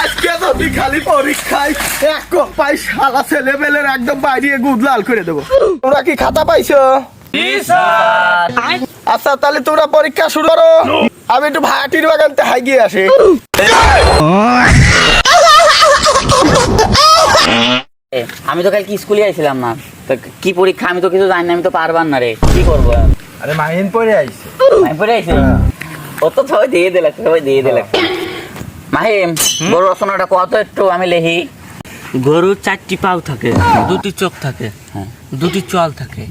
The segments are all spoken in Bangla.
আজকে যদি খালি পরীক্ষায় এক পাই শালা ছেলেবেলের একদম বাইরে গুদ লাল করে দেবো। তোমরা কি খাতা পাইছো? আচ্ছা তাহলে তোমরা পরীক্ষা শুরু করো। আমি একটু ভাটির বাগানতে হাই গিয়ে আসি। আমি তো কালকে স্কুলে আইছিলাম না, তো কি পরীক্ষা আমি তো কিছু জানি না, আমি তো পারবার না রে, কি করবো? আরে মাহিন পড়ে আইছে। আমি পড়ে আইছি, ও তো সবাই দিয়ে দিল, সবাই দিয়ে দিল। মাহিম, গরু রচনাটা কত একটু আমি লেহি। গরুর 4টি পাও থাকে, 2টি চোখ থাকে, 2টি চল থাকে।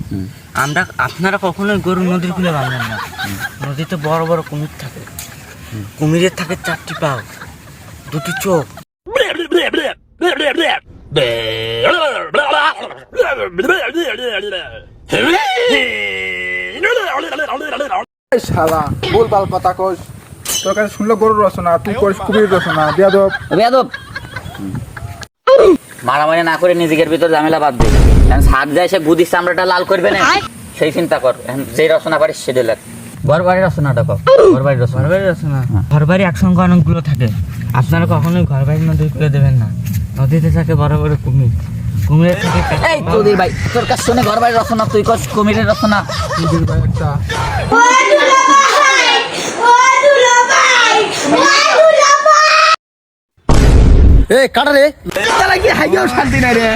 আপনারা কখনোই গরু নদীর কূলে বাঁধবেন না। নদীতে বড় বড় কুমির থাকে, কুমিরের থাকে 4টি পাও, 2টি চোখ। শালা বলবাল কথা কস। তোর কাছে শুনলো গরুর রচনা, তুই করিস কুমির রচনা। বেয়াদব বেয়াদব। মারামারি না করে নিজের ভিতর ঝামেলা বাদ দে। সাত যায় সে গুদির চামড়াটা লাল করবে না, সেই চিন্তা কর। যে রচনা পারিস সেটা লেখ। ঘরবাড়ির রচনাটা কর। ঘরবাড়ির রচনা, ঘরবাড়ি একসঙ্গে অনেকগুলো থাকে। আপনারা কখনোই ঘরবাড়ি নদীর কূলে দেবেন না। নদীতে থাকে বড় বড় কুমির, কুমিরের থাকে। এই তোদের ভাই, তোর কাছে শুনে ঘরবাড়ির রচনা, তুই কর কুমিরের রচনা। তোদের ভাই একটা এ কাটা রে, তারা কি হাইয়াও শান্তি নাই রে।